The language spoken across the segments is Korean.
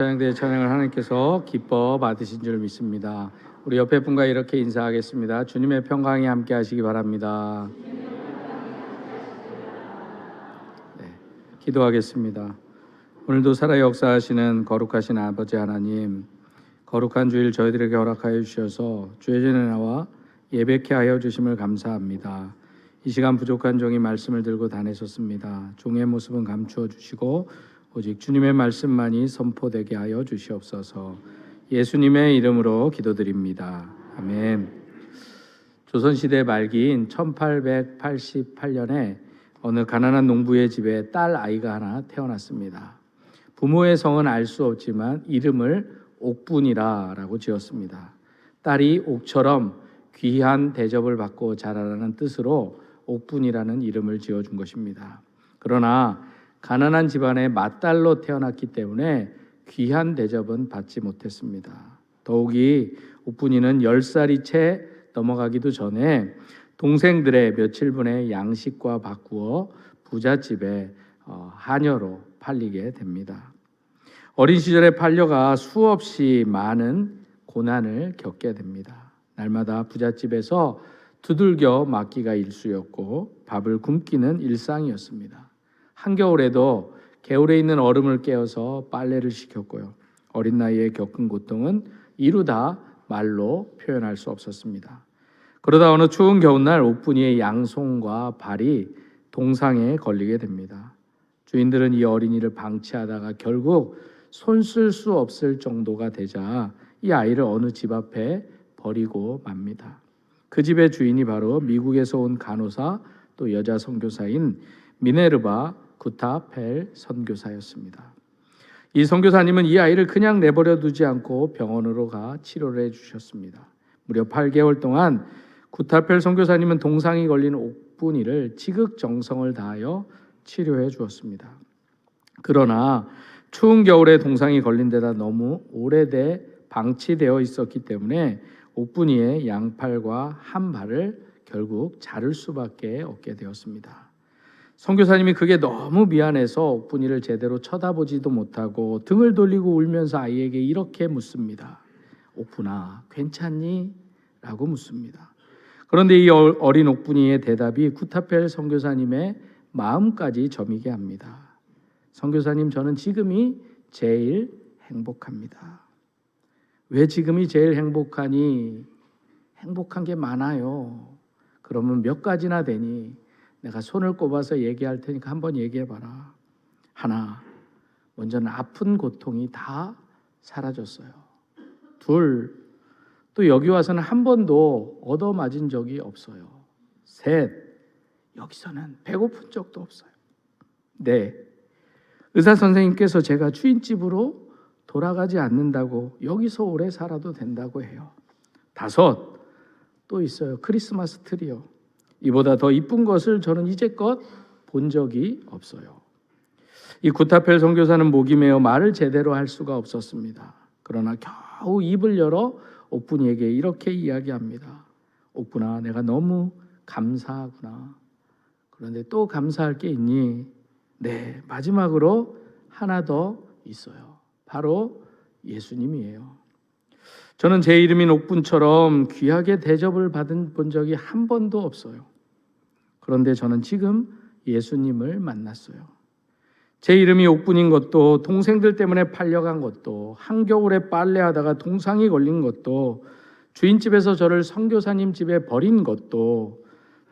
찬양대의 찬양을 하나님께서 기뻐 받으신 줄 믿습니다. 우리 옆에 분과 이렇게 인사하겠습니다. 주님의 평강이 함께 하시기 바랍니다. 네, 기도하겠습니다. 오늘도 살아 역사하시는 거룩하신 아버지 하나님, 거룩한 주일 저희들에게 허락하여 주셔서 주의 전에 나와 예배케 하여 주심을 감사합니다. 이 시간 부족한 종이 말씀을 들고 다니셨습니다. 종의 모습은 감추어 주시고 오직 주님의 말씀만이 선포되게 하여 주시옵소서. 예수님의 이름으로 기도드립니다. 아멘. 조선시대 말기인 1888년에 어느 가난한 농부의 집에 딸 아이가 하나 태어났습니다. 부모의 성은 알 수 없지만 이름을 옥분이라고 지었습니다. 딸이 옥처럼 귀한 대접을 받고 자라라는 뜻으로 옥분이라는 이름을 지어준 것입니다. 그러나 가난한 집안의 맏딸로 태어났기 때문에 귀한 대접은 받지 못했습니다. 더욱이 옥분이는 10살이 채 넘어가기도 전에 동생들의 며칠분의 양식과 바꾸어 부잣집에 하녀로 팔리게 됩니다. 어린 시절에 팔려가 수없이 많은 고난을 겪게 됩니다. 날마다 부잣집에서 두들겨 맞기가 일쑤였고 밥을 굶기는 일상이었습니다. 한겨울에도 개울에 있는 얼음을 깨어서 빨래를 시켰고요. 어린 나이에 겪은 고통은 이루다 말로 표현할 수 없었습니다. 그러다 어느 추운 겨울날 옥분이의 양손과 발이 동상에 걸리게 됩니다. 주인들은 이 어린이를 방치하다가 결국 손 쓸 수 없을 정도가 되자 이 아이를 어느 집 앞에 버리고 맙니다. 그 집의 주인이 바로 미국에서 온 간호사 또 여자 선교사인 미네르바 구타펠 선교사였습니다. 이 선교사님은 이 아이를 그냥 내버려 두지 않고 병원으로 가 치료를 해주셨습니다. 무려 8개월 동안 구타펠 선교사님은 동상이 걸린 옥분이를 지극정성을 다하여 치료해 주었습니다. 그러나 추운 겨울에 동상이 걸린 데다 너무 오래돼 방치되어 있었기 때문에 옥분이의 양팔과 한 발을 결국 자를 수밖에 없게 되었습니다. 선교사님이 그게 너무 미안해서 옥분이를 제대로 쳐다보지도 못하고 등을 돌리고 울면서 아이에게 이렇게 묻습니다. 옥분아, 괜찮니? 라고 묻습니다. 그런데 이 어린 옥분이의 대답이 구타펠 선교사님의 마음까지 저미게 합니다. 선교사님, 저는 지금이 제일 행복합니다. 왜 지금이 제일 행복하니? 행복한 게 많아요. 그러면 몇 가지나 되니? 내가 손을 꼽아서 얘기할 테니까 한번 얘기해봐라. 하나, 먼저는 아픈 고통이 다 사라졌어요. 둘, 또 여기 와서는 한 번도 얻어맞은 적이 없어요. 셋, 여기서는 배고픈 적도 없어요. 넷, 의사 선생님께서 제가 주인집으로 돌아가지 않는다고 여기서 오래 살아도 된다고 해요. 다섯, 또 있어요. 크리스마스 트리요. 이보다 더 이쁜 것을 저는 이제껏 본 적이 없어요. 이 구타펠 선교사는 목이 메어 말을 제대로 할 수가 없었습니다. 그러나 겨우 입을 열어 옥분이에게 이렇게 이야기합니다. 옥분아, 내가 너무 감사하구나. 그런데 또 감사할 게 있니? 네, 마지막으로 하나 더 있어요. 바로 예수님이에요. 저는 제 이름인 옥분처럼 귀하게 대접을 받은 본 적이 한 번도 없어요. 그런데 저는 지금 예수님을 만났어요. 제 이름이 옥분인 것도, 동생들 때문에 팔려간 것도, 한겨울에 빨래하다가 동상이 걸린 것도, 주인집에서 저를 선교사님 집에 버린 것도,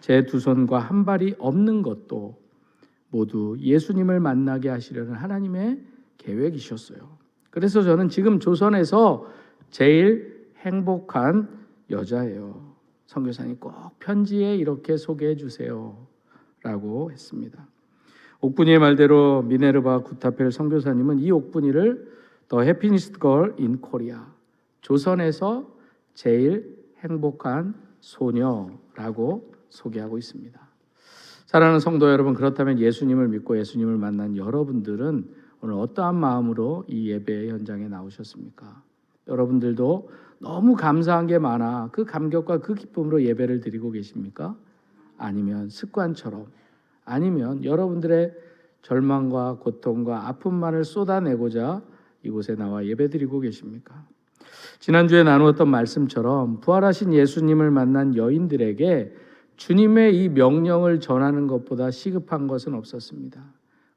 제 두 손과 한 발이 없는 것도 모두 예수님을 만나게 하시려는 하나님의 계획이셨어요. 그래서 저는 지금 조선에서 제일 행복한 여자예요. 선교사님 꼭 편지에 이렇게 소개해 주세요 라고 했습니다. 옥분이의 말대로 미네르바 구타펠 선교사님은 이 옥분이를 The Happiest Girl in Korea, 조선에서 제일 행복한 소녀라고 소개하고 있습니다. 사랑하는 성도 여러분, 그렇다면 예수님을 믿고 예수님을 만난 여러분들은 오늘 어떠한 마음으로 이 예배 현장에 나오셨습니까? 여러분들도 너무 감사한 게 많아 그 감격과 그 기쁨으로 예배를 드리고 계십니까? 아니면 습관처럼, 아니면 여러분들의 절망과 고통과 아픔만을 쏟아내고자 이곳에 나와 예배드리고 계십니까? 지난주에 나누었던 말씀처럼 부활하신 예수님을 만난 여인들에게 주님의 이 명령을 전하는 것보다 시급한 것은 없었습니다.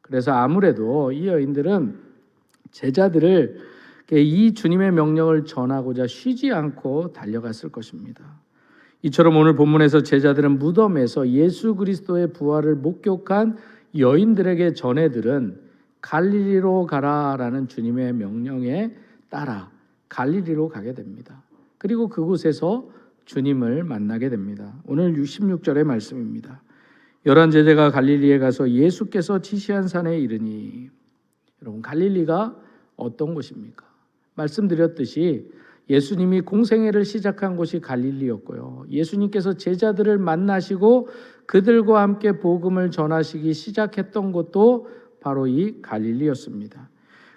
그래서 아무래도 이 여인들은 제자들을 이 주님의 명령을 전하고자 쉬지 않고 달려갔을 것입니다. 이처럼 오늘 본문에서 제자들은 무덤에서 예수 그리스도의 부활을 목격한 여인들에게 전해들은 갈릴리로 가라라는 주님의 명령에 따라 갈릴리로 가게 됩니다. 그리고 그곳에서 주님을 만나게 됩니다. 오늘 66절의 말씀입니다. 11 제자가 갈릴리에 가서 예수께서 지시한 산에 이르니. 여러분, 갈릴리가 어떤 곳입니까? 말씀드렸듯이 예수님이 공생애를 시작한 곳이 갈릴리였고요. 예수님께서 제자들을 만나시고 그들과 함께 복음을 전하시기 시작했던 곳도 바로 이 갈릴리였습니다.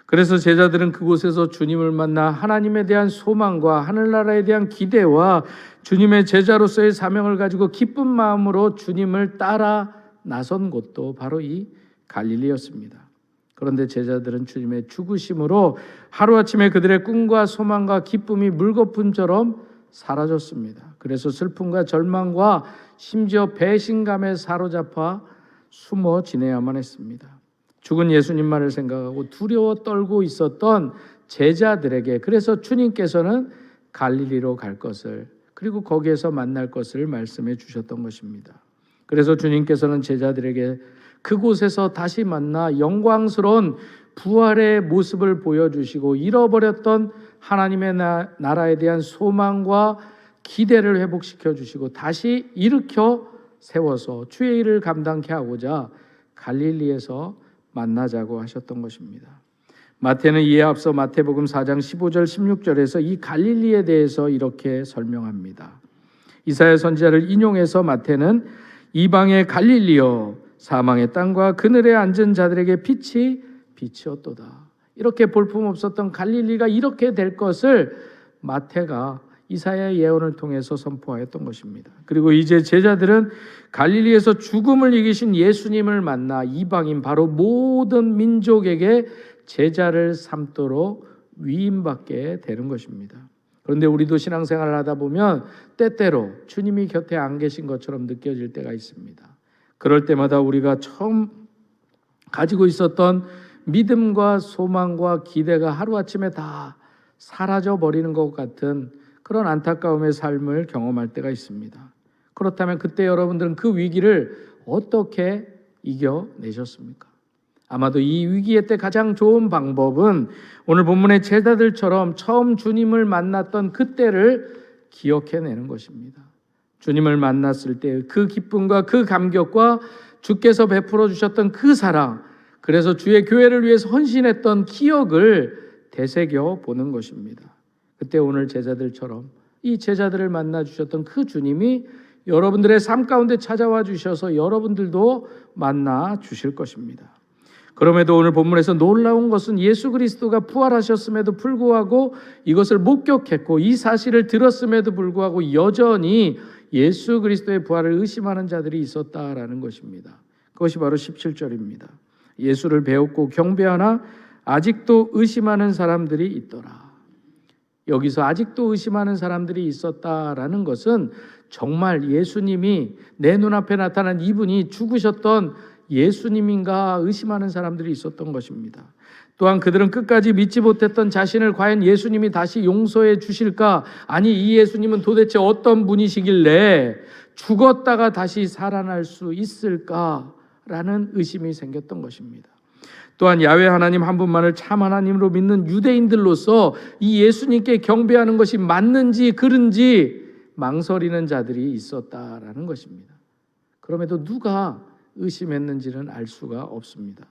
그래서 제자들은 그곳에서 주님을 만나 하나님에 대한 소망과 하늘나라에 대한 기대와 주님의 제자로서의 사명을 가지고 기쁜 마음으로 주님을 따라 나선 곳도 바로 이 갈릴리였습니다. 그런데 제자들은 주님의 죽으심으로 하루아침에 그들의 꿈과 소망과 기쁨이 물거품처럼 사라졌습니다. 그래서 슬픔과 절망과 심지어 배신감에 사로잡아 숨어 지내야만 했습니다. 죽은 예수님만을 생각하고 두려워 떨고 있었던 제자들에게 그래서 주님께서는 갈릴리로 갈 것을 그리고 거기에서 만날 것을 말씀해 주셨던 것입니다. 그래서 주님께서는 제자들에게 그곳에서 다시 만나 영광스러운 부활의 모습을 보여주시고 잃어버렸던 하나님의 나라에 대한 소망과 기대를 회복시켜 주시고 다시 일으켜 세워서 주의 일을 감당케 하고자 갈릴리에서 만나자고 하셨던 것입니다. 마태는 이에 앞서 마태복음 4장 15절 16절에서 이 갈릴리에 대해서 이렇게 설명합니다. 이사야 선지자를 인용해서 마태는 이방의 갈릴리여 사망의 땅과 그늘에 앉은 자들에게 빛이 비치었도다. 이렇게 볼품없었던 갈릴리가 이렇게 될 것을 마태가 이사야의 예언을 통해서 선포하였던 것입니다. 그리고 이제 제자들은 갈릴리에서 죽음을 이기신 예수님을 만나 이방인 바로 모든 민족에게 제자를 삼도록 위임받게 되는 것입니다. 그런데 우리도 신앙생활을 하다 보면 때때로 주님이 곁에 안 계신 것처럼 느껴질 때가 있습니다. 그럴 때마다 우리가 처음 가지고 있었던 믿음과 소망과 기대가 하루아침에 다 사라져 버리는 것 같은 그런 안타까움의 삶을 경험할 때가 있습니다. 그렇다면 그때 여러분들은 그 위기를 어떻게 이겨내셨습니까? 아마도 이 위기의 때 가장 좋은 방법은 오늘 본문의 제자들처럼 처음 주님을 만났던 그때를 기억해내는 것입니다. 주님을 만났을 때 그 기쁨과 그 감격과 주께서 베풀어 주셨던 그 사랑, 그래서 주의 교회를 위해서 헌신했던 기억을 되새겨 보는 것입니다. 그때 오늘 제자들처럼 이 제자들을 만나 주셨던 그 주님이 여러분들의 삶 가운데 찾아와 주셔서 여러분들도 만나 주실 것입니다. 그럼에도 오늘 본문에서 놀라운 것은 예수 그리스도가 부활하셨음에도 불구하고 이것을 목격했고 이 사실을 들었음에도 불구하고 여전히 예수 그리스도의 부활을 의심하는 자들이 있었다라는 것입니다. 그것이 바로 17절입니다. 예수를 배웠고 경배하나 아직도 의심하는 사람들이 있더라. 여기서 아직도 의심하는 사람들이 있었다라는 것은 정말 예수님이 내 눈앞에 나타난 이분이 죽으셨던 예수님인가 의심하는 사람들이 있었던 것입니다. 또한 그들은 끝까지 믿지 못했던 자신을 과연 예수님이 다시 용서해 주실까? 아니, 이 예수님은 도대체 어떤 분이시길래 죽었다가 다시 살아날 수 있을까라는 의심이 생겼던 것입니다. 또한 야훼 하나님 한 분만을 참 하나님으로 믿는 유대인들로서 이 예수님께 경배하는 것이 맞는지 그른지 망설이는 자들이 있었다라는 것입니다. 그럼에도 누가 의심했는지는 알 수가 없습니다.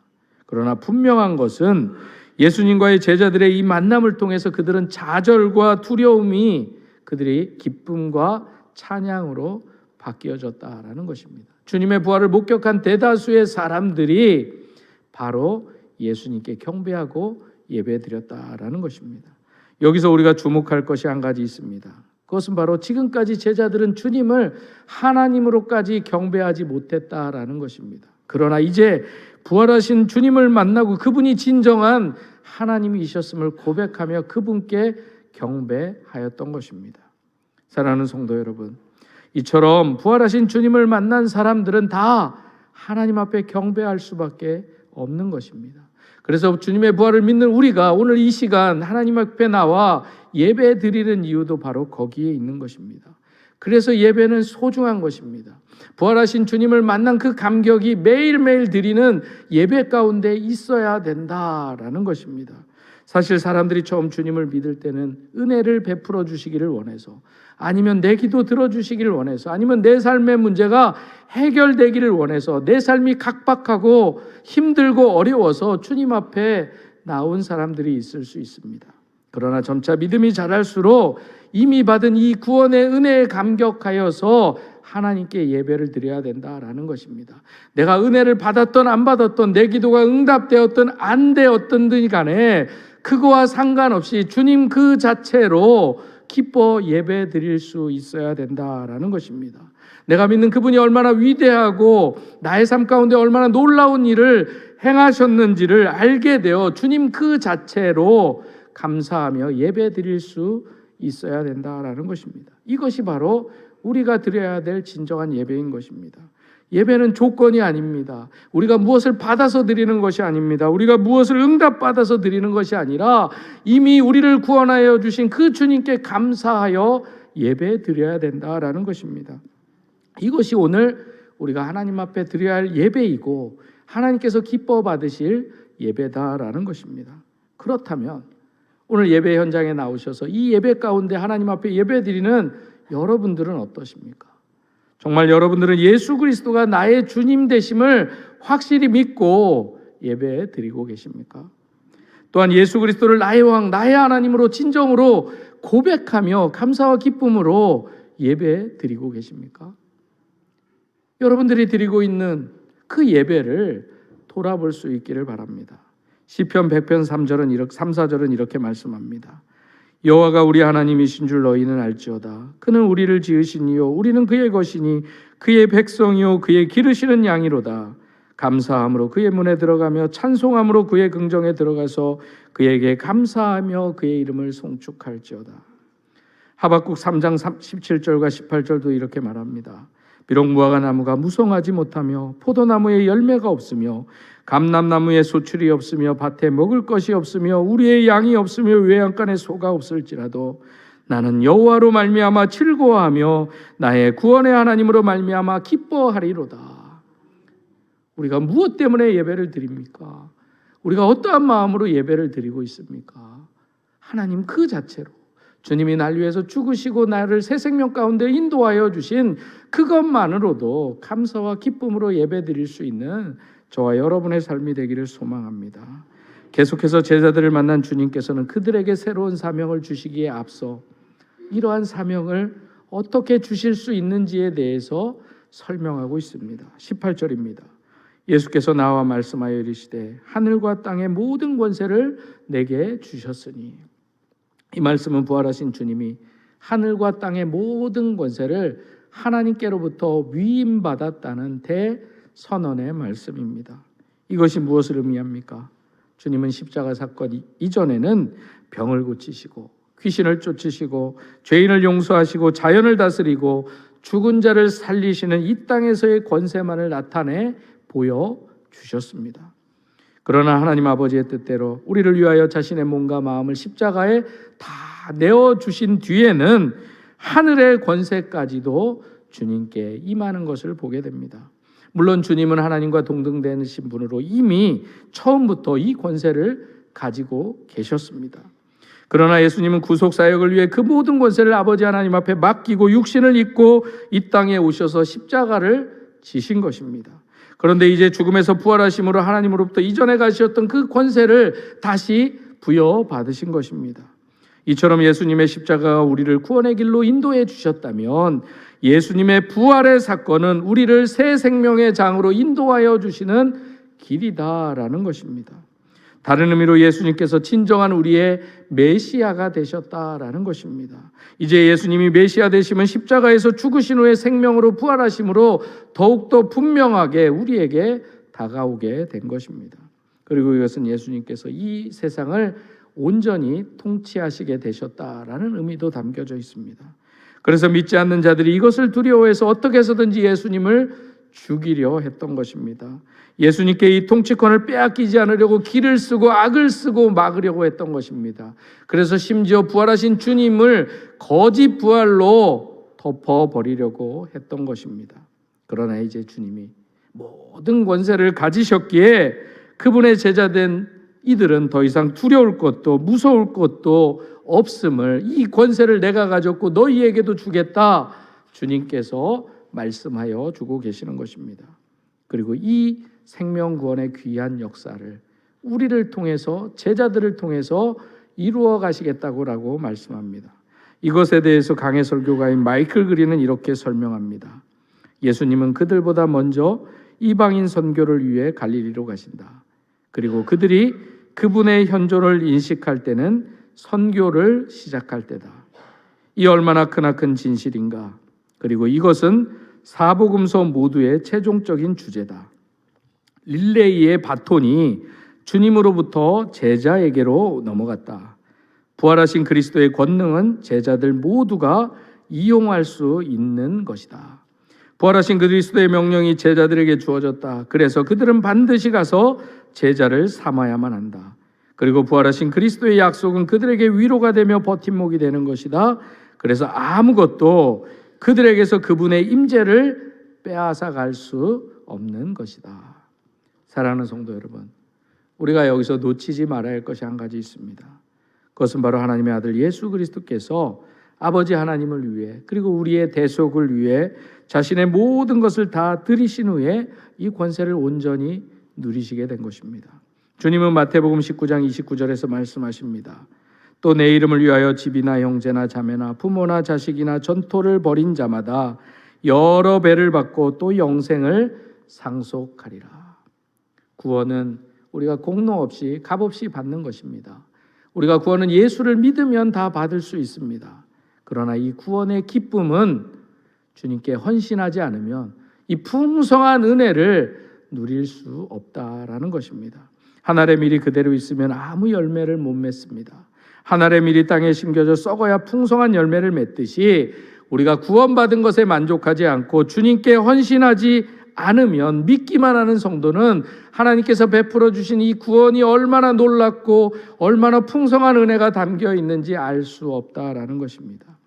그러나 분명한 것은 예수님과의 제자들의 이 만남을 통해서 그들은 좌절과 두려움이 그들이 기쁨과 찬양으로 바뀌어졌다라는 것입니다. 주님의 부활을 목격한 대다수의 사람들이 바로 예수님께 경배하고 예배드렸다라는 것입니다. 여기서 우리가 주목할 것이 한 가지 있습니다. 그것은 바로 지금까지 제자들은 주님을 하나님으로까지 경배하지 못했다라는 것입니다. 그러나 이제 부활하신 주님을 만나고 그분이 진정한 하나님이셨음을 고백하며 그분께 경배하였던 것입니다. 사랑하는 성도 여러분, 이처럼 부활하신 주님을 만난 사람들은 다 하나님 앞에 경배할 수밖에 없는 것입니다. 그래서 주님의 부활을 믿는 우리가 오늘 이 시간 하나님 앞에 나와 예배 드리는 이유도 바로 거기에 있는 것입니다. 그래서 예배는 소중한 것입니다. 부활하신 주님을 만난 그 감격이 매일매일 드리는 예배 가운데 있어야 된다라는 것입니다. 사실 사람들이 처음 주님을 믿을 때는 은혜를 베풀어 주시기를 원해서, 아니면 내 기도 들어주시기를 원해서, 아니면 내 삶의 문제가 해결되기를 원해서, 내 삶이 각박하고 힘들고 어려워서 주님 앞에 나온 사람들이 있을 수 있습니다. 그러나 점차 믿음이 자랄수록 이미 받은 이 구원의 은혜에 감격하여서 하나님께 예배를 드려야 된다라는 것입니다. 내가 은혜를 받았던 안 받았던, 내 기도가 응답되었던 안 되었던 간에 그거와 상관없이 주님 그 자체로 기뻐 예배 드릴 수 있어야 된다라는 것입니다. 내가 믿는 그분이 얼마나 위대하고 나의 삶 가운데 얼마나 놀라운 일을 행하셨는지를 알게 되어 주님 그 자체로 감사하며 예배 드릴 수 있어야 된다라는 것입니다. 이것이 바로 우리가 드려야 될 진정한 예배인 것입니다. 예배는 조건이 아닙니다. 우리가 무엇을 받아서 드리는 것이 아닙니다. 우리가 무엇을 응답받아서 드리는 것이 아니라 이미 우리를 구원하여 주신 그 주님께 감사하여 예배 드려야 된다라는 것입니다. 이것이 오늘 우리가 하나님 앞에 드려야 할 예배이고 하나님께서 기뻐 받으실 예배다라는 것입니다. 그렇다면 오늘 예배 현장에 나오셔서 이 예배 가운데 하나님 앞에 예배 드리는 여러분들은 어떠십니까? 정말 여러분들은 예수 그리스도가 나의 주님 되심을 확실히 믿고 예배 드리고 계십니까? 또한 예수 그리스도를 나의 왕, 나의 하나님으로 진정으로 고백하며 감사와 기쁨으로 예배 드리고 계십니까? 여러분들이 드리고 있는 그 예배를 돌아볼 수 있기를 바랍니다. 시편 100편 3-4절은 이렇게 말씀합니다. 여호와가 우리 하나님이신 줄 너희는 알지어다. 그는 우리를 지으시니요 우리는 그의 것이니 그의 백성이요 그의 기르시는 양이로다. 감사함으로 그의 문에 들어가며 찬송함으로 그의 긍정에 들어가서 그에게 감사하며 그의 이름을 송축할지어다. 하박국 3장 17절과 18절도 이렇게 말합니다. 비록 무화과 나무가 무성하지 못하며 포도나무에 열매가 없으며 감람나무에 소출이 없으며 밭에 먹을 것이 없으며 우리의 양이 없으며 외양간에 소가 없을지라도 나는 여호와로 말미암아 즐거워하며 나의 구원의 하나님으로 말미암아 기뻐하리로다. 우리가 무엇 때문에 예배를 드립니까? 우리가 어떠한 마음으로 예배를 드리고 있습니까? 하나님 그 자체로 주님이 날 위해서 죽으시고 나를 새 생명 가운데 인도하여 주신 그것만으로도 감사와 기쁨으로 예배 드릴 수 있는 저와 여러분의 삶이 되기를 소망합니다. 계속해서 제자들을 만난 주님께서는 그들에게 새로운 사명을 주시기에 앞서 이러한 사명을 어떻게 주실 수 있는지에 대해서 설명하고 있습니다. 18절입니다. 예수께서 나와 말씀하여 이르시되 하늘과 땅의 모든 권세를 내게 주셨으니. 이 말씀은 부활하신 주님이 하늘과 땅의 모든 권세를 하나님께로부터 위임받았다는 대선언의 말씀입니다. 이것이 무엇을 의미합니까? 주님은 십자가 사건 이전에는 병을 고치시고 귀신을 쫓으시고 죄인을 용서하시고 자연을 다스리고 죽은 자를 살리시는 이 땅에서의 권세만을 나타내 보여주셨습니다. 그러나 하나님 아버지의 뜻대로 우리를 위하여 자신의 몸과 마음을 십자가에 다 내어주신 뒤에는 하늘의 권세까지도 주님께 임하는 것을 보게 됩니다. 물론 주님은 하나님과 동등되신 분으로 이미 처음부터 이 권세를 가지고 계셨습니다. 그러나 예수님은 구속사역을 위해 그 모든 권세를 아버지 하나님 앞에 맡기고 육신을 입고 이 땅에 오셔서 십자가를 지신 것입니다. 그런데 이제 죽음에서 부활하심으로 하나님으로부터 이전에 가셨던 그 권세를 다시 부여받으신 것입니다. 이처럼 예수님의 십자가가 우리를 구원의 길로 인도해 주셨다면 예수님의 부활의 사건은 우리를 새 생명의 장으로 인도하여 주시는 길이다라는 것입니다. 다른 의미로 예수님께서 진정한 우리의 메시아가 되셨다라는 것입니다. 이제 예수님이 메시아 되심은 십자가에서 죽으신 후에 생명으로 부활하심으로 더욱더 분명하게 우리에게 다가오게 된 것입니다. 그리고 이것은 예수님께서 이 세상을 온전히 통치하시게 되셨다라는 의미도 담겨져 있습니다. 그래서 믿지 않는 자들이 이것을 두려워해서 어떻게 해서든지 예수님을 죽이려 했던 것입니다. 예수님께 이 통치권을 빼앗기지 않으려고 길을 쓰고 악을 쓰고 막으려고 했던 것입니다. 그래서 심지어 부활하신 주님을 거짓 부활로 덮어버리려고 했던 것입니다. 그러나 이제 주님이 모든 권세를 가지셨기에 그분의 제자된 이들은 더 이상 두려울 것도 무서울 것도 없음을, 이 권세를 내가 가졌고 너희에게도 주겠다, 주님께서 말씀하여 주고 계시는 것입니다. 그리고 이 생명구원의 귀한 역사를 우리를 통해서, 제자들을 통해서 이루어 가시겠다고 말씀합니다. 이것에 대해서 강해 설교가인 마이클 그린은 이렇게 설명합니다. 예수님은 그들보다 먼저 이방인 선교를 위해 갈릴리로 가신다. 그리고 그들이 그분의 현존을 인식할 때는 선교를 시작할 때다. 이 얼마나 크나큰 진실인가. 그리고 이것은 사복음서 모두의 최종적인 주제다. 릴레이의 바톤이 주님으로부터 제자에게로 넘어갔다. 부활하신 그리스도의 권능은 제자들 모두가 이용할 수 있는 것이다. 부활하신 그리스도의 명령이 제자들에게 주어졌다. 그래서 그들은 반드시 가서 제자를 삼아야만 한다. 그리고 부활하신 그리스도의 약속은 그들에게 위로가 되며 버팀목이 되는 것이다. 그래서 아무것도 그들에게서 그분의 임재를 빼앗아 갈 수 없는 것이다. 사랑하는 성도 여러분, 우리가 여기서 놓치지 말아야 할 것이 한 가지 있습니다. 그것은 바로 하나님의 아들 예수 그리스도께서 아버지 하나님을 위해, 그리고 우리의 대속을 위해 자신의 모든 것을 다 들이신 후에 이 권세를 온전히 누리시게 된 것입니다. 주님은 마태복음 19장 29절에서 말씀하십니다. 또 내 이름을 위하여 집이나 형제나 자매나 부모나 자식이나 전토를 벌인 자마다 여러 배를 받고 또 영생을 상속하리라. 구원은 우리가 공로 없이 값 없이 받는 것입니다. 우리가 구원은 예수를 믿으면 다 받을 수 있습니다. 그러나 이 구원의 기쁨은 주님께 헌신하지 않으면 이 풍성한 은혜를 누릴 수 없다라는 것입니다. 한 알의 밀이 그대로 있으면 아무 열매를 못 맺습니다. 한 알의 밀이 땅에 심겨져 썩어야 풍성한 열매를 맺듯이 우리가 구원받은 것에 만족하지 않고 주님께 헌신하지 않으면, 믿기만 하는 성도는 하나님께서 베풀어 주신 이 구원이 얼마나 놀랍고 얼마나 풍성한 은혜가 담겨 있는지 알 수 없다라는 것입니다.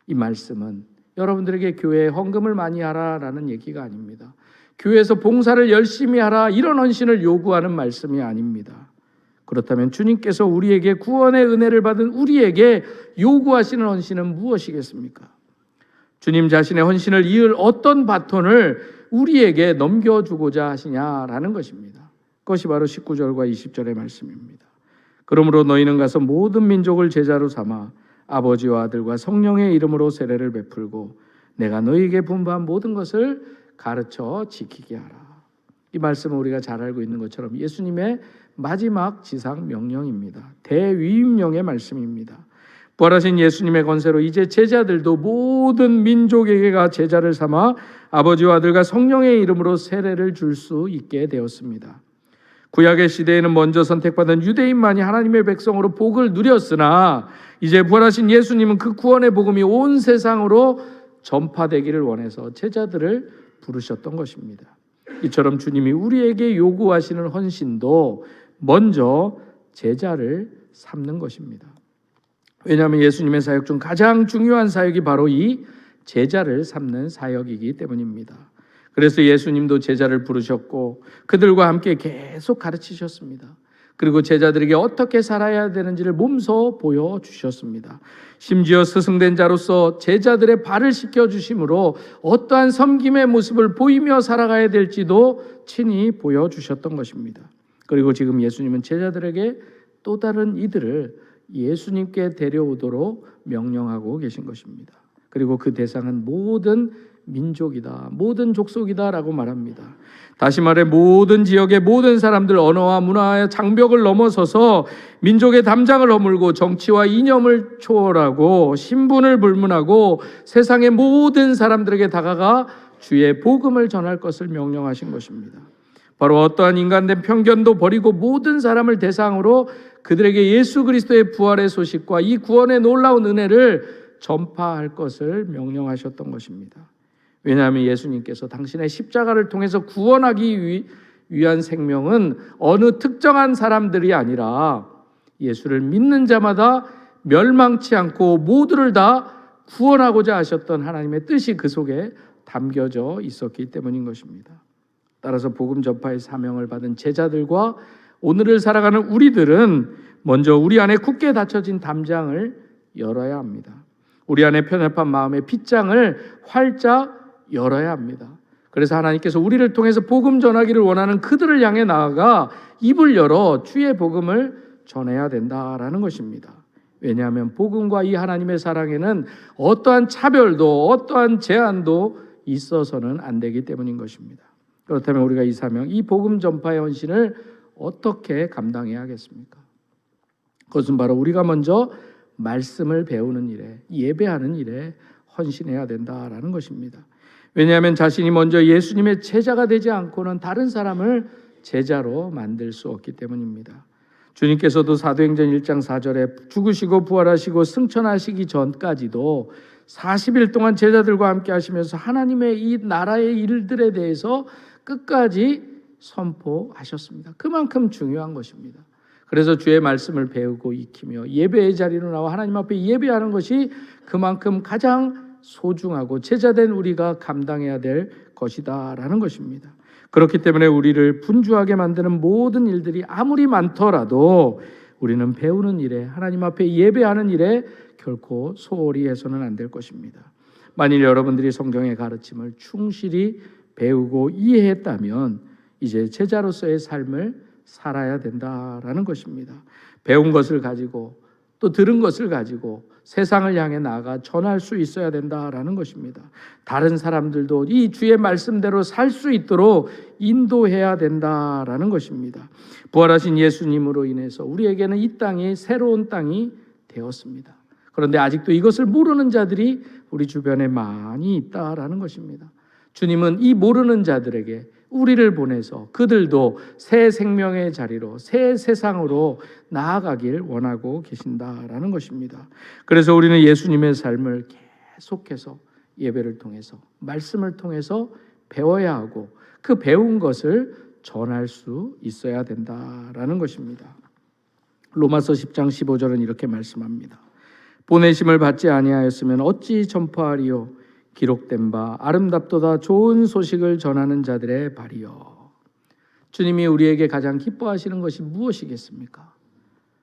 이 말씀은 여러분들에게 교회에 헌금을 많이 하라라는 얘기가 아닙니다. 교회에서 봉사를 열심히 하라, 이런 헌신을 요구하는 말씀이 아닙니다. 그렇다면 주님께서 우리에게 구원의 은혜를 받은 우리에게 요구하시는 헌신은 무엇이겠습니까? 주님 자신의 헌신을 이을 어떤 바톤을 우리에게 넘겨주고자 하시냐라는 것입니다. 그것이 바로 19절과 20절의 말씀입니다. 그러므로 너희는 가서 모든 민족을 제자로 삼아 아버지와 아들과 성령의 이름으로 세례를 베풀고 내가 너희에게 분부한 모든 것을 가르쳐 지키게 하라. 이 말씀은 우리가 잘 알고 있는 것처럼 예수님의 마지막 지상 명령입니다. 대위임령의 말씀입니다. 부활하신 예수님의 권세로 이제 제자들도 모든 민족에게가 제자를 삼아 아버지와 아들과 성령의 이름으로 세례를 줄 수 있게 되었습니다. 구약의 시대에는 먼저 선택받은 유대인만이 하나님의 백성으로 복을 누렸으나 이제 부활하신 예수님은 그 구원의 복음이 온 세상으로 전파되기를 원해서 제자들을 부르셨던 것입니다. 이처럼 주님이 우리에게 요구하시는 헌신도 먼저 제자를 삼는 것입니다. 왜냐하면 예수님의 사역 중 가장 중요한 사역이 바로 이 제자를 삼는 사역이기 때문입니다. 그래서 예수님도 제자를 부르셨고 그들과 함께 계속 가르치셨습니다. 그리고 제자들에게 어떻게 살아야 되는지를 몸소 보여주셨습니다. 심지어 스승된 자로서 제자들의 발을 씻겨주심으로 어떠한 섬김의 모습을 보이며 살아가야 될지도 친히 보여주셨던 것입니다. 그리고 지금 예수님은 제자들에게 또 다른 이들을 예수님께 데려오도록 명령하고 계신 것입니다. 그리고 그 대상은 모든 민족이다, 모든 족속이다라고 말합니다. 다시 말해 모든 지역의 모든 사람들, 언어와 문화의 장벽을 넘어서서 민족의 담장을 허물고 정치와 이념을 초월하고 신분을 불문하고 세상의 모든 사람들에게 다가가 주의 복음을 전할 것을 명령하신 것입니다. 바로 어떠한 인간된 편견도 버리고 모든 사람을 대상으로 그들에게 예수 그리스도의 부활의 소식과 이 구원의 놀라운 은혜를 전파할 것을 명령하셨던 것입니다. 왜냐하면 예수님께서 당신의 십자가를 통해서 구원하기 위한 생명은 어느 특정한 사람들이 아니라 예수를 믿는 자마다 멸망치 않고 모두를 다 구원하고자 하셨던 하나님의 뜻이 그 속에 담겨져 있었기 때문인 것입니다. 따라서 복음 전파의 사명을 받은 제자들과 오늘을 살아가는 우리들은 먼저 우리 안에 굳게 닫혀진 담장을 열어야 합니다. 우리 안에 편협한 마음의 빗장을 활짝 열어야 합니다. 그래서 하나님께서 우리를 통해서 복음 전하기를 원하는 그들을 향해 나아가 입을 열어 주의 복음을 전해야 된다라는 것입니다. 왜냐하면 복음과 이 하나님의 사랑에는 어떠한 차별도 어떠한 제한도 있어서는 안 되기 때문인 것입니다. 그렇다면 우리가 이 사명, 이 복음 전파의 헌신을 어떻게 감당해야 하겠습니까? 그것은 바로 우리가 먼저 말씀을 배우는 일에, 예배하는 일에 헌신해야 된다라는 것입니다. 왜냐하면 자신이 먼저 예수님의 제자가 되지 않고는 다른 사람을 제자로 만들 수 없기 때문입니다. 주님께서도 사도행전 1장 4절에 죽으시고 부활하시고 승천하시기 전까지도 40일 동안 제자들과 함께 하시면서 하나님의 이 나라의 일들에 대해서 끝까지 선포하셨습니다. 그만큼 중요한 것입니다. 그래서 주의 말씀을 배우고 익히며 예배의 자리로 나와 하나님 앞에 예배하는 것이 그만큼 가장 소중하고 제자된 우리가 감당해야 될 것이다라는 것입니다. 그렇기 때문에 우리를 분주하게 만드는 모든 일들이 아무리 많더라도 우리는 배우는 일에, 하나님 앞에 예배하는 일에 결코 소홀히 해서는 안 될 것입니다. 만일 여러분들이 성경의 가르침을 충실히 배우고 이해했다면 이제 제자로서의 삶을 살아야 된다라는 것입니다. 배운 것을 가지고 또 들은 것을 가지고 세상을 향해 나아가 전할 수 있어야 된다라는 것입니다. 다른 사람들도 이 주의 말씀대로 살 수 있도록 인도해야 된다라는 것입니다. 부활하신 예수님으로 인해서 우리에게는 이 땅이 새로운 땅이 되었습니다. 그런데 아직도 이것을 모르는 자들이 우리 주변에 많이 있다라는 것입니다. 주님은 이 모르는 자들에게 우리를 보내서 그들도 새 생명의 자리로, 새 세상으로 나아가길 원하고 계신다라는 것입니다. 그래서 우리는 예수님의 삶을 계속해서 예배를 통해서, 말씀을 통해서 배워야 하고 그 배운 것을 전할 수 있어야 된다라는 것입니다. 로마서 10장 15절은 이렇게 말씀합니다. 보내심을 받지 아니하였으면 어찌 전파하리요? 기록된 바 아름답도다 좋은 소식을 전하는 자들의 발이요. 주님이 우리에게 가장 기뻐하시는 것이 무엇이겠습니까?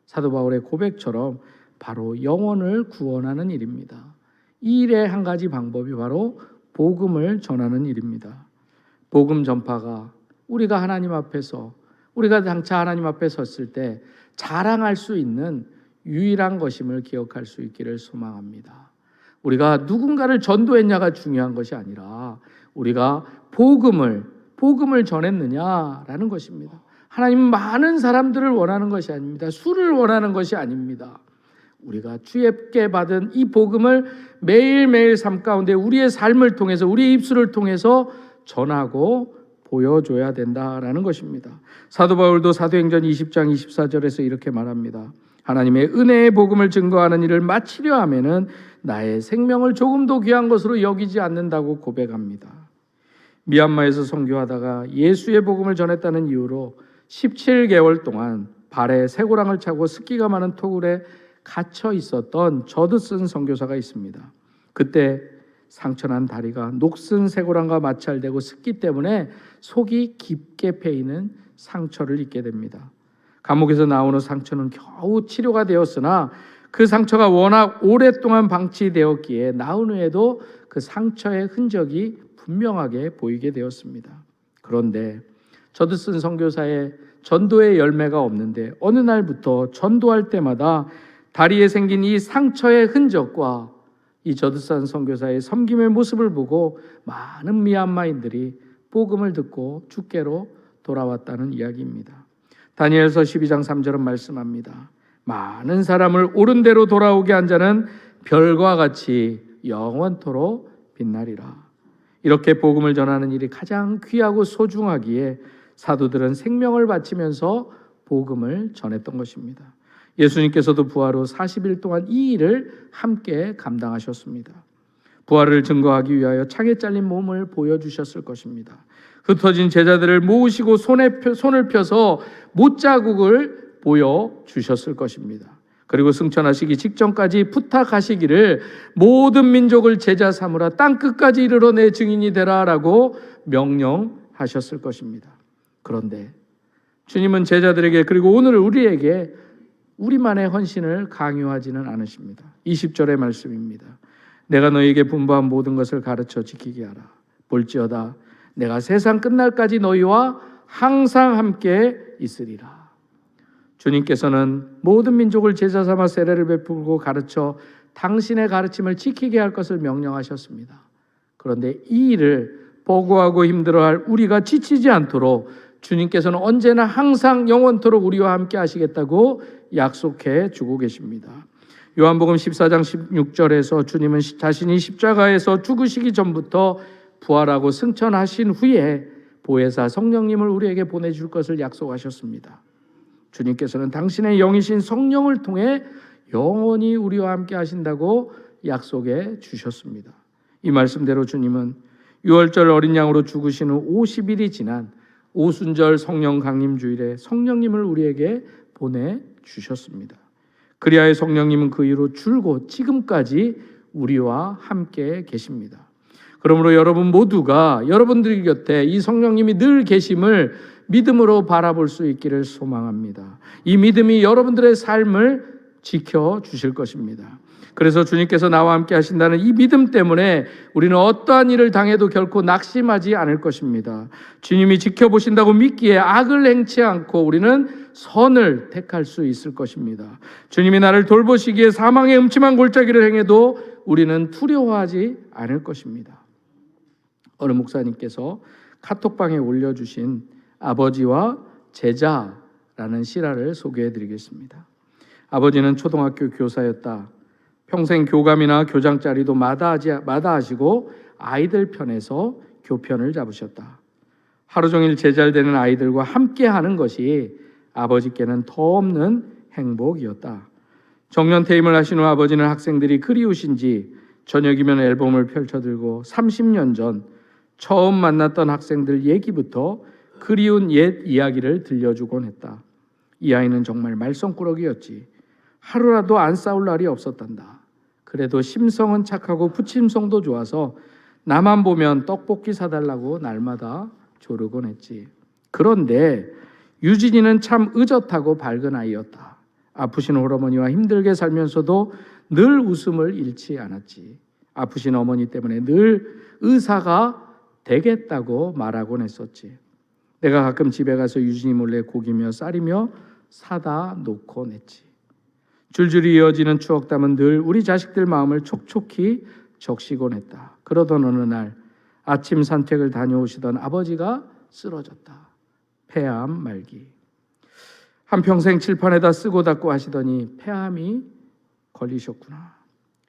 사도 바울의 고백처럼 바로 영혼을 구원하는 일입니다. 이 일의 한 가지 방법이 바로 복음을 전하는 일입니다. 복음 전파가 우리가 하나님 앞에서, 우리가 장차 하나님 앞에 섰을 때 자랑할 수 있는 유일한 것임을 기억할 수 있기를 소망합니다. 우리가 누군가를 전도했냐가 중요한 것이 아니라 우리가 복음을 전했느냐라는 것입니다. 하나님은 많은 사람들을 원하는 것이 아닙니다. 수를 원하는 것이 아닙니다. 우리가 주께 받은 이 복음을 매일매일 삶 가운데 우리의 삶을 통해서, 우리의 입술을 통해서 전하고 보여줘야 된다라는 것입니다. 사도 바울도 사도행전 20장 24절에서 이렇게 말합니다. 하나님의 은혜의 복음을 증거하는 일을 마치려 하면은 나의 생명을 조금도 귀한 것으로 여기지 않는다고 고백합니다. 미얀마에서 선교하다가 예수의 복음을 전했다는 이유로 17개월 동안 발에 쇠고랑을 차고 습기가 많은 토굴에 갇혀 있었던 저드슨 선교사가 있습니다. 그때 상처난 다리가 녹슨 쇠고랑과 마찰되고 습기 때문에 속이 깊게 패이는 상처를 입게 됩니다. 감옥에서 나온 후 상처는 겨우 치료가 되었으나 그 상처가 워낙 오랫동안 방치되었기에 나온 후에도 그 상처의 흔적이 분명하게 보이게 되었습니다. 그런데 저드슨 선교사의 전도의 열매가 없는데 어느 날부터 전도할 때마다 다리에 생긴 이 상처의 흔적과 이 저드슨 선교사의 섬김의 모습을 보고 많은 미얀마인들이 복음을 듣고 주께로 돌아왔다는 이야기입니다. 다니엘서 12장 3절은 말씀합니다. 많은 사람을 옳은 대로 돌아오게 한 자는 별과 같이 영원토록 빛나리라. 이렇게 복음을 전하는 일이 가장 귀하고 소중하기에 사도들은 생명을 바치면서 복음을 전했던 것입니다. 예수님께서도 부활 후 40일 동안 이 일을 함께 감당하셨습니다. 부활을 증거하기 위하여 창에 잘린 몸을 보여주셨을 것입니다. 흩어진 제자들을 모으시고 손을 펴서 못자국을 보여주셨을 것입니다. 그리고 승천하시기 직전까지 부탁하시기를 모든 민족을 제자 삼으라, 땅끝까지 이르러 내 증인이 되라라고 명령하셨을 것입니다. 그런데 주님은 제자들에게 그리고 오늘 우리에게 우리만의 헌신을 강요하지는 않으십니다. 20절의 말씀입니다. 내가 너희에게 분부한 모든 것을 가르쳐 지키게 하라. 볼지어다 내가 세상 끝날까지 너희와 항상 함께 있으리라. 주님께서는 모든 민족을 제자 삼아 세례를 베풀고 가르쳐 당신의 가르침을 지키게 할 것을 명령하셨습니다. 그런데 이 일을 보고하고 힘들어할 우리가 지치지 않도록 주님께서는 언제나 항상 영원토록 우리와 함께 하시겠다고 약속해 주고 계십니다. 요한복음 14장 16절에서 주님은 자신이 십자가에서 죽으시기 전부터 부활하고 승천하신 후에 보혜사 성령님을 우리에게 보내줄 것을 약속하셨습니다. 주님께서는 당신의 영이신 성령을 통해 영원히 우리와 함께 하신다고 약속해 주셨습니다. 이 말씀대로 주님은 유월절 어린 양으로 죽으신 후 50일이 지난 오순절 성령 강림 주일에 성령님을 우리에게 보내주셨습니다. 그리하여 성령님은 그 이후로 줄곧 지금까지 우리와 함께 계십니다. 그러므로 여러분 모두가 여러분들 곁에 이 성령님이 늘 계심을 믿음으로 바라볼 수 있기를 소망합니다. 이 믿음이 여러분들의 삶을 지켜주실 것입니다. 그래서 주님께서 나와 함께 하신다는 이 믿음 때문에 우리는 어떠한 일을 당해도 결코 낙심하지 않을 것입니다. 주님이 지켜보신다고 믿기에 악을 행치 않고 우리는 선을 택할 수 있을 것입니다. 주님이 나를 돌보시기에 사망의 음침한 골짜기를 행해도 우리는 두려워하지 않을 것입니다. 어느 목사님께서 카톡방에 올려주신 아버지와 제자라는 실화를 소개해드리겠습니다. 아버지는 초등학교 교사였다. 평생 교감이나 교장자리도 마다하시고 아이들 편에서 교편을 잡으셨다. 하루 종일 제잘되는 아이들과 함께하는 것이 아버지께는 더없는 행복이었다. 정년 퇴임을 하신 후 아버지는 학생들이 그리우신지 저녁이면 앨범을 펼쳐들고 30년 전 처음 만났던 학생들 얘기부터 그리운 옛 이야기를 들려주곤 했다. 이 아이는 정말 말썽꾸러기였지. 하루라도 안 싸울 날이 없었단다. 그래도 심성은 착하고 부침성도 좋아서 나만 보면 떡볶이 사달라고 날마다 조르곤 했지. 그런데 유진이는 참 의젓하고 밝은 아이였다. 아프신 홀어머니와 힘들게 살면서도 늘 웃음을 잃지 않았지. 아프신 어머니 때문에 늘 의사가 되겠다고 말하곤 했었지. 내가 가끔 집에 가서 유진이 몰래 고기며 쌀이며 사다 놓곤 했지. 줄줄이 이어지는 추억담은 늘 우리 자식들 마음을 촉촉히 적시곤 했다. 그러던 어느 날 아침 산책을 다녀오시던 아버지가 쓰러졌다. 폐암 말기. 한평생 칠판에다 쓰고 닦고 하시더니 폐암이 걸리셨구나.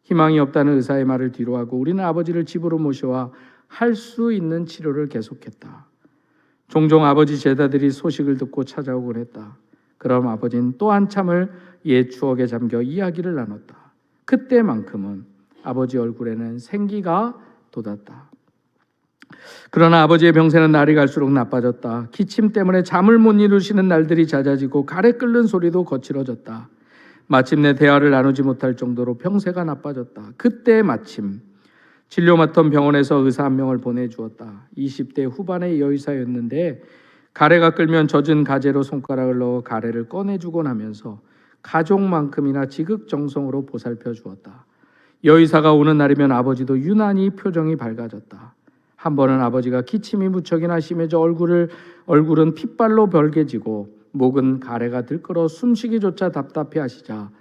희망이 없다는 의사의 말을 뒤로하고 우리는 아버지를 집으로 모셔와 할 수 있는 치료를 계속했다. 종종 아버지 제자들이 소식을 듣고 찾아오곤 했다. 그럼 아버지는 또 한참을 옛 추억에 잠겨 이야기를 나눴다. 그때만큼은 아버지 얼굴에는 생기가 돋았다. 그러나 아버지의 병세는 날이 갈수록 나빠졌다. 기침 때문에 잠을 못 이루시는 날들이 잦아지고 가래 끓는 소리도 거칠어졌다. 마침내 대화를 나누지 못할 정도로 병세가 나빠졌다. 그때 마침 진료 맡던 병원에서 의사 한 명을 보내주었다. 20대 후반의 여의사였는데 가래가 끓면 젖은 가재로 손가락을 넣어 가래를 꺼내주곤 하면서 가족만큼이나 지극정성으로 보살펴 주었다. 여의사가 오는 날이면 아버지도 유난히 표정이 밝아졌다. 한 번은 아버지가 기침이 무척이나 심해져 얼굴은 핏발로 벌게지고 목은 가래가 들끓어 숨쉬기조차 답답해 하시자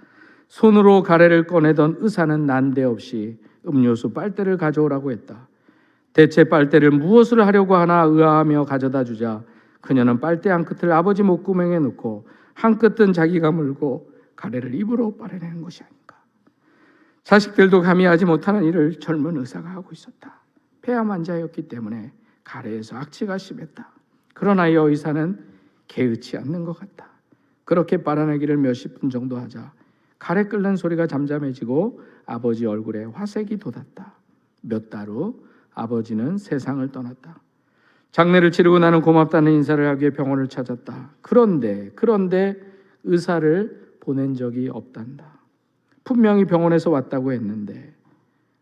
손으로 가래를 꺼내던 의사는 난데없이 음료수 빨대를 가져오라고 했다. 대체 빨대를 무엇을 하려고 하나 의아하며 가져다 주자 그녀는 빨대 한 끝을 아버지 목구멍에 넣고 한 끝은 자기가 물고 가래를 입으로 빨아내는 것이 아닌가. 자식들도 감히 하지 못하는 일을 젊은 의사가 하고 있었다. 폐암 환자였기 때문에 가래에서 악취가 심했다. 그러나 이 의사는 개의치 않는 것 같다. 그렇게 빨아내기를 몇십 분 정도 하자 칼에 끓는 소리가 잠잠해지고 아버지 얼굴에 화색이 돋았다. 몇 달 후 아버지는 세상을 떠났다. 장례를 치르고 나는 고맙다는 인사를 하기 위해 병원을 찾았다. 그런데 의사를 보낸 적이 없단다. 분명히 병원에서 왔다고 했는데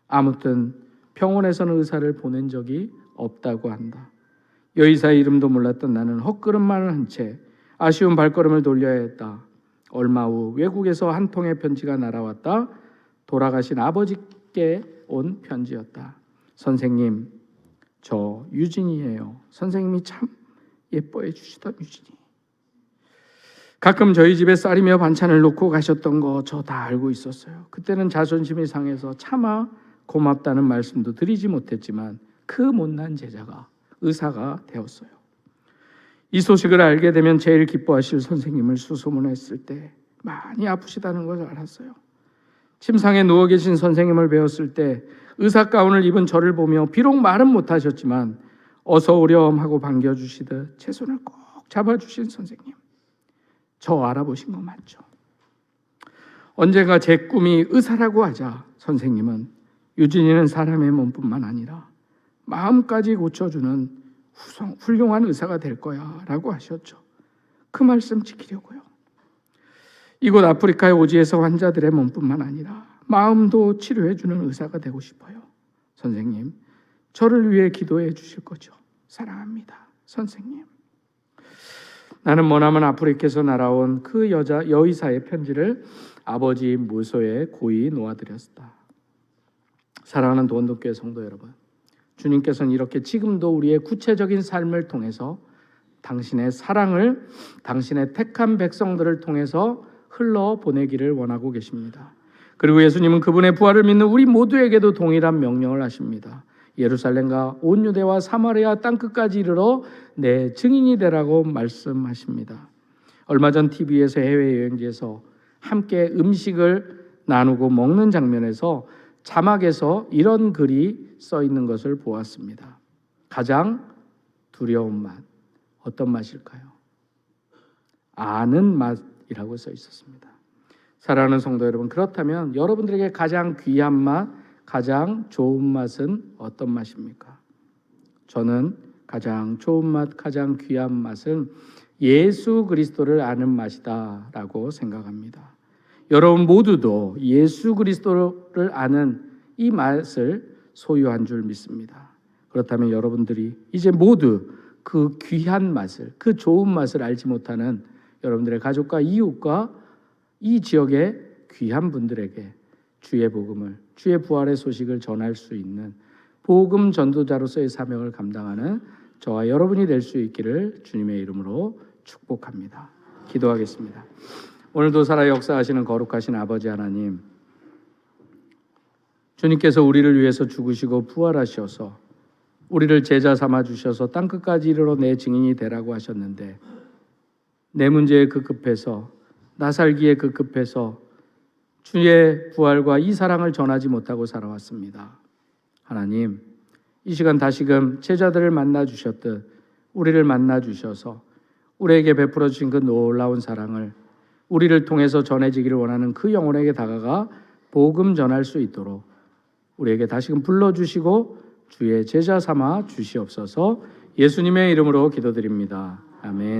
아무튼 병원에서는 의사를 보낸 적이 없다고 한다. 여의사의 이름도 몰랐던 나는 헛걸음만을 한 채 아쉬운 발걸음을 돌려야 했다. 얼마 후 외국에서 한 통의 편지가 날아왔다. 돌아가신 아버지께 온 편지였다. 선생님, 저 유진이에요. 선생님이 참 예뻐해 주시던 유진이. 가끔 저희 집에 쌀이며 반찬을 놓고 가셨던 거 저 다 알고 있었어요. 그때는 자존심이 상해서 차마 고맙다는 말씀도 드리지 못했지만 그 못난 제자가 의사가 되었어요. 이 소식을 알게 되면 제일 기뻐하실 선생님을 수소문했을 때 많이 아프시다는 걸 알았어요. 침상에 누워 계신 선생님을 배웠을 때 의사 가운을 입은 저를 보며 비록 말은 못하셨지만 어서 오렴 하고 반겨주시듯 제 손을 꼭 잡아주신 선생님. 저 알아보신 거 맞죠? 언젠가 제 꿈이 의사라고 하자 선생님은 유진이는 사람의 몸뿐만 아니라 마음까지 고쳐주는 훌륭한 의사가 될 거야 라고 하셨죠. 그 말씀 지키려고요. 이곳 아프리카의 오지에서 환자들의 몸뿐만 아니라 마음도 치료해주는 의사가 되고 싶어요. 선생님, 저를 위해 기도해 주실 거죠? 사랑합니다. 선생님. 나는 머나먼 아프리카에서 날아온 그 여의사의 편지를 아버지 무소에 고이 놓아드렸다. 사랑하는 도원동교회 성도 여러분, 주님께서는 이렇게 지금도 우리의 구체적인 삶을 통해서 당신의 사랑을 당신의 택한 백성들을 통해서 흘러보내기를 원하고 계십니다. 그리고 예수님은 그분의 부활을 믿는 우리 모두에게도 동일한 명령을 하십니다. 예루살렘과 온 유대와 사마리아 땅끝까지 이르러 내 증인이 되라고 말씀하십니다. 얼마 전 TV에서 해외여행지에서 함께 음식을 나누고 먹는 장면에서 자막에서 이런 글이 써 있는 것을 보았습니다. 가장 두려운 맛, 어떤 맛일까요? 아는 맛이라고 써 있었습니다. 사랑하는 성도 여러분, 그렇다면 여러분들에게 가장 귀한 맛, 가장 좋은 맛은 어떤 맛입니까? 저는 가장 좋은 맛, 가장 귀한 맛은 예수 그리스도를 아는 맛이다라고 생각합니다. 여러분 모두도 예수 그리스도를 아는 이 맛을 소유한 줄 믿습니다. 그렇다면 여러분들이 이제 모두 그 귀한 맛을, 그 좋은 맛을 알지 못하는 여러분들의 가족과 이웃과 이 지역의 귀한 분들에게 주의 복음을, 주의 부활의 소식을 전할 수 있는 복음 전도자로서의 사명을 감당하는 저와 여러분이 될 수 있기를 주님의 이름으로 축복합니다. 기도하겠습니다. 오늘도 살아 역사하시는 거룩하신 아버지 하나님, 주님께서 우리를 위해서 죽으시고 부활하셔서 우리를 제자 삼아 주셔서 땅끝까지 이르러 내 증인이 되라고 하셨는데 내 문제에 급급해서 나 살기에 급급해서 주의 부활과 이 사랑을 전하지 못하고 살아왔습니다. 하나님, 이 시간 다시금 제자들을 만나 주셨듯 우리를 만나 주셔서 우리에게 베풀어 주신 그 놀라운 사랑을 우리를 통해서 전해지기를 원하는 그 영혼에게 다가가 복음 전할 수 있도록 우리에게 다시금 불러주시고 주의 제자 삼아 주시옵소서. 예수님의 이름으로 기도드립니다. 아멘.